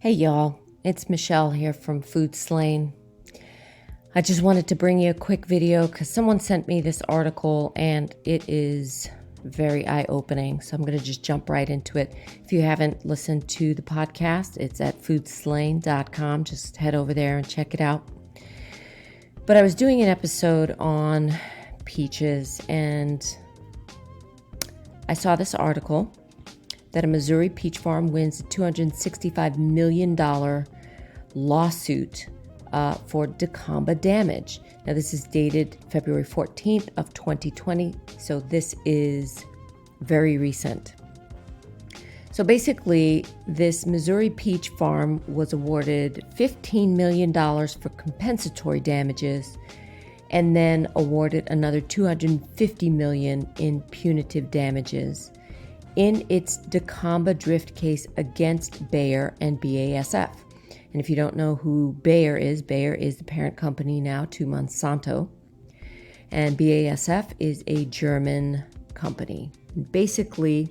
Hey y'all, it's Michelle here from Food Slain. I just wanted to bring you a quick video because someone sent me this article and it is very eye-opening. So I'm going to just jump right into it. If you haven't listened to the podcast, it's at foodslain.com. Just head over there and check it out. But I was doing an episode on peaches and I saw this article that a Missouri peach farm wins a $265 million lawsuit for Dicamba damage. Now, this is dated February 14th of 2020, so this is very recent. So basically, this Missouri peach farm was awarded $15 million for compensatory damages and then awarded another $250 million in punitive damages in its Dicamba drift case against Bayer and BASF. And if you don't know who Bayer is the parent company now to Monsanto. And BASF is a German company. Basically,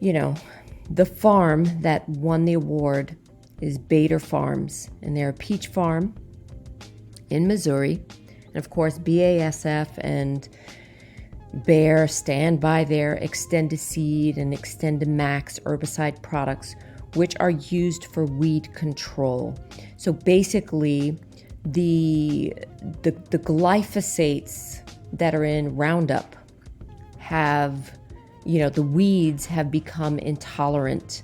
the farm that won the award is Bader Farms, and they're a peach farm in Missouri. And of course, BASF and Bayer stand by their Extendiseed and Extendimax herbicide products, which are used for weed control. So basically, the glyphosates that are in Roundup have, the weeds have become intolerant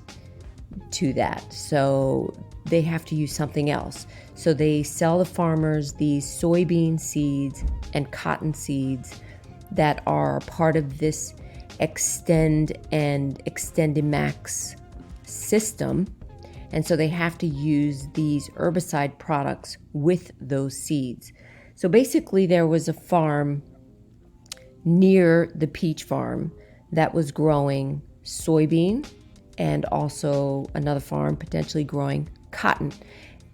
to that. So they have to use something else. So they sell the farmers these soybean seeds and cotton seeds that are part of this Extend and Extendimax system. And so they have to use these herbicide products with those seeds. So basically there was a farm near the peach farm that was growing soybean and also another farm potentially growing cotton.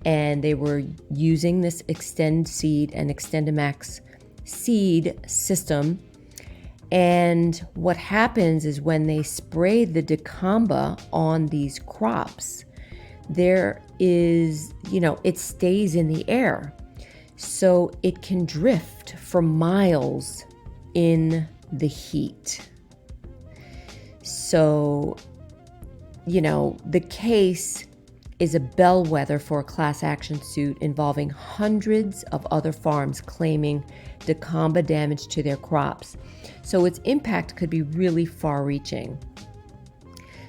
And they were using this Extend Seed and Extendimax seed system. And what happens is when they spray the Dicamba on these crops, there is, it stays in the air. So it can drift for miles in the heat. So, the case is a bellwether for a class action suit involving hundreds of other farms claiming Dicamba damage to their crops. So its impact could be really far-reaching.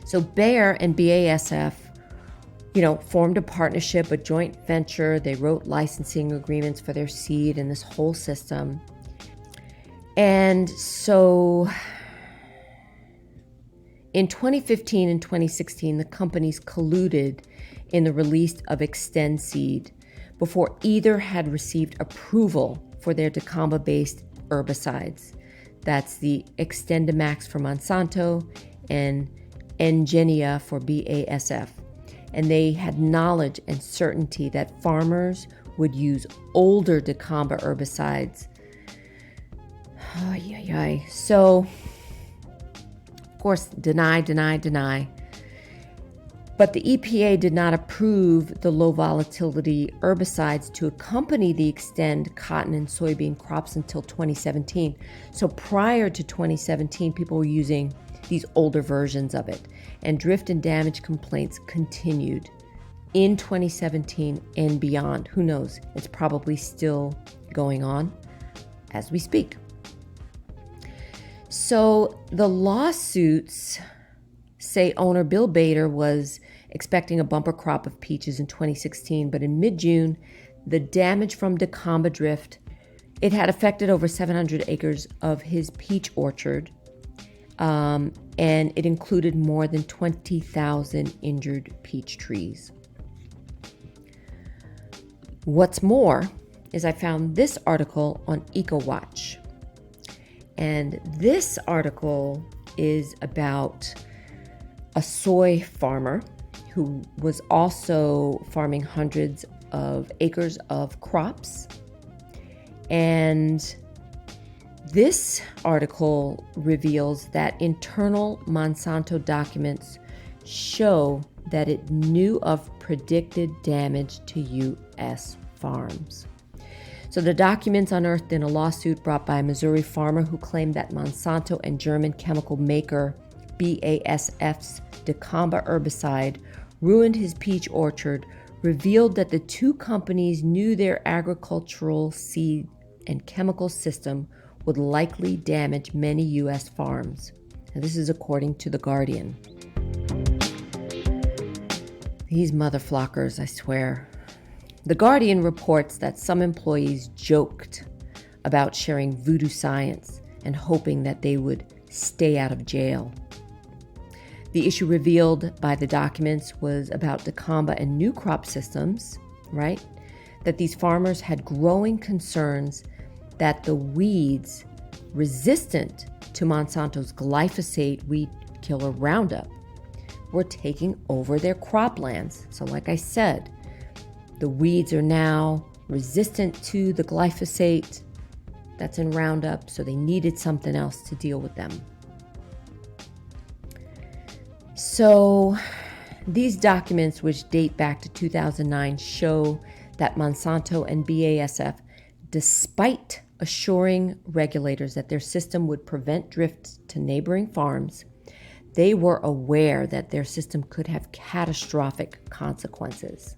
So Bayer and BASF, formed a partnership, a joint venture. They wrote licensing agreements for their seed and this whole system. And so in 2015 and 2016, the companies colluded in the release of Extend Seed before either had received approval for their Dicamba-based herbicides. That's the Extendimax for Monsanto and Engenia for BASF. And they had knowledge and certainty that farmers would use older Dicamba herbicides. So, of course, deny. But the EPA did not approve the low volatility herbicides to accompany the Extend cotton and soybean crops until 2017. So prior to 2017, people were using these older versions of it. And drift and damage complaints continued in 2017 and beyond. Who knows? It's probably still going on as we speak. So the lawsuits say owner Bill Bader was expecting a bumper crop of peaches in 2016, but in mid-June, the damage from Dicamba drift, it had affected over 700 acres of his peach orchard, and it included more than 20,000 injured peach trees. What's more is I found this article on EcoWatch, and this article is about a soy farmer who was also farming hundreds of acres of crops. And this article reveals that internal Monsanto documents show that it knew of predicted damage to U.S. farms. So the documents unearthed in a lawsuit brought by a Missouri farmer who claimed that Monsanto and German chemical maker BASF's Dicamba herbicide ruined his peach orchard revealed that the two companies knew their agricultural seed and chemical system would likely damage many U.S. farms. And this is according to The Guardian. These motherflockers, I swear. The Guardian reports that some employees joked about sharing voodoo science and hoping that they would stay out of jail. The issue revealed by the documents was about Dicamba and new crop systems, right? That these farmers had growing concerns that the weeds resistant to Monsanto's glyphosate weed killer Roundup were taking over their croplands. So like I said, the weeds are now resistant to the glyphosate that's in Roundup, so they needed something else to deal with them. So these documents, which date back to 2009, show that Monsanto and BASF, despite assuring regulators that their system would prevent drift to neighboring farms, they were aware that their system could have catastrophic consequences.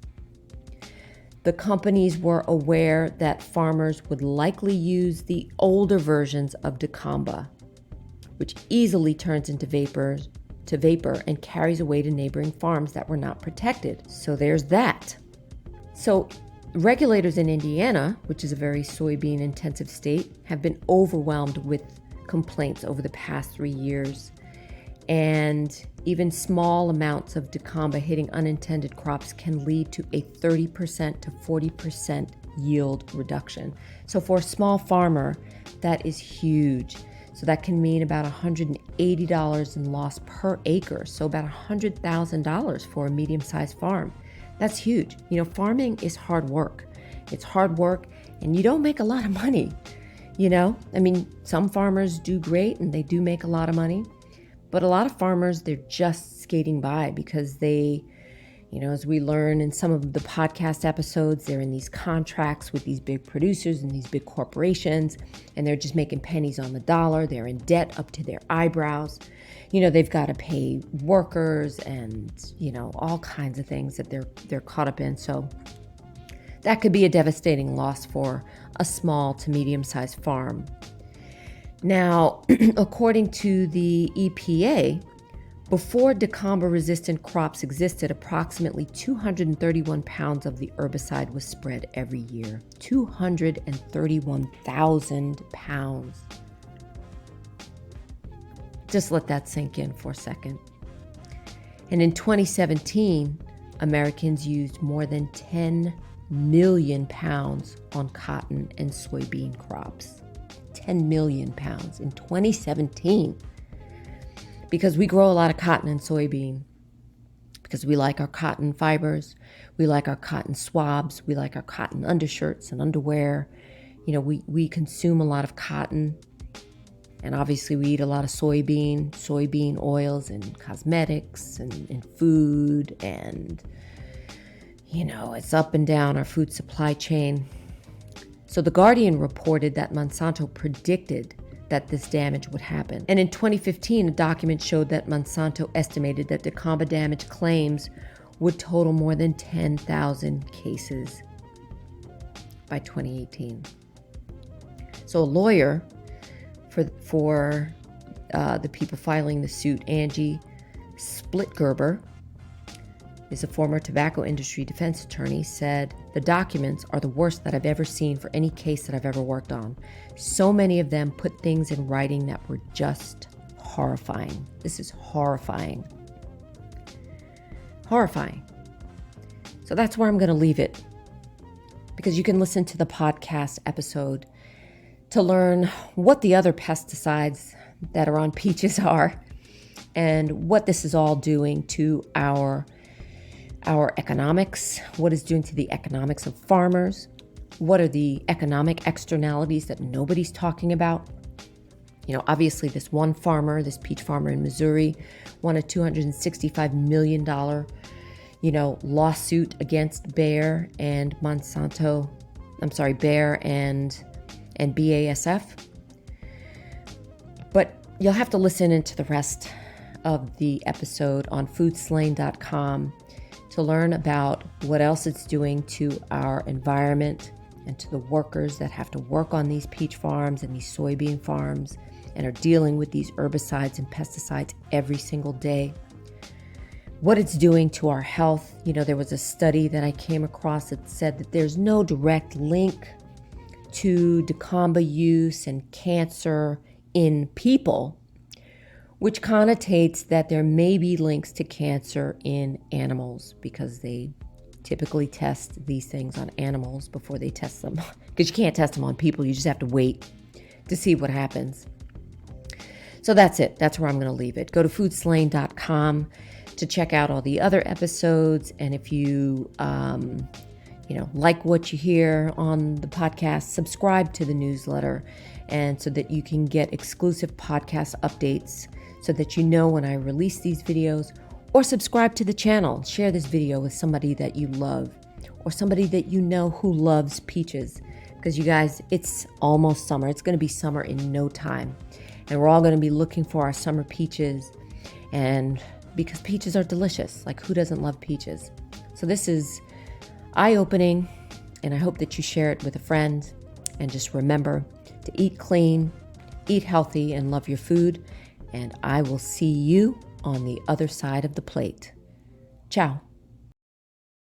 The companies were aware that farmers would likely use the older versions of Dicamba, which easily turns into vapor and carries away to neighboring farms that were not protected. So there's that. So regulators in Indiana, which is a very soybean-intensive state, have been overwhelmed with complaints over the past 3 years. And even small amounts of Dicamba hitting unintended crops can lead to a 30% to 40% yield reduction. So for a small farmer, that is huge. So that can mean about $180 in loss per acre. So about $100,000 for a medium-sized farm. That's huge. You know, farming is hard work. It's hard work and you don't make a lot of money. You know, I mean, some farmers do great and they do make a lot of money. But a lot of farmers, they're just skating by because they, you know, as we learn in some of the podcast episodes, they're in these contracts with these big producers and these big corporations, and they're just making pennies on the dollar. They're in debt up to their eyebrows. You know, they've got to pay workers and, you know, all kinds of things that they're caught up in. So that could be a devastating loss for a small to medium-sized farm. Now, according to the EPA, before Dicamba-resistant crops existed, approximately 231 pounds of the herbicide was spread every year. 231,000 pounds. Just let that sink in for a second. And in 2017, Americans used more than 10 million pounds on cotton and soybean crops. 10 million pounds in 2017 because we grow a lot of cotton and soybean because we like our cotton fibers, we like our cotton swabs, we like our cotton undershirts and underwear. You know, we consume a lot of cotton, and obviously we eat a lot of soybean oils and cosmetics and food, and you know, it's up and down our food supply chain. So The Guardian reported that Monsanto predicted that this damage would happen. And in 2015, a document showed that Monsanto estimated that Dicamba damage claims would total more than 10,000 cases by 2018. So a lawyer for the people filing the suit, Angie Splitgerber, is a former tobacco industry defense attorney, said, "The documents are the worst that I've ever seen for any case that I've ever worked on. So many of them put things in writing that were just horrifying." This is horrifying. Horrifying. So that's where I'm going to leave it, because you can listen to the podcast episode to learn what the other pesticides that are on peaches are and what this is all doing to our economics, what it's doing to the economics of farmers, what are the economic externalities that nobody's talking about. You know, obviously this one farmer, this peach farmer in Missouri, won a $265 million lawsuit against Bayer and Monsanto. Bayer and BASF. But you'll have to listen into the rest of the episode on foodslain.com to learn about what else it's doing to our environment and to the workers that have to work on these peach farms and these soybean farms and are dealing with these herbicides and pesticides every single day. What it's doing to our health. There was a study that I came across that said that there's no direct link to Dicamba use and cancer in people, which connotates that there may be links to cancer in animals because they typically test these things on animals before they test them. Because you can't test them on people, you just have to wait to see what happens. So that's it. That's where I'm going to leave it. Go to foodslain.com to check out all the other episodes. And if you, like what you hear on the podcast, subscribe to the newsletter, and so that you can get exclusive podcast updates so that you know when I release these videos, or subscribe to the channel. Share this video with somebody that you love or somebody that you know who loves peaches, because you guys, it's almost summer. It's going to be summer in no time. And we're all going to be looking for our summer peaches, and because peaches are delicious. Like, who doesn't love peaches? So this is eye-opening, and I hope that you share it with a friend. And just remember to eat clean, eat healthy, and love your food. And I will see you on the other side of the plate. Ciao.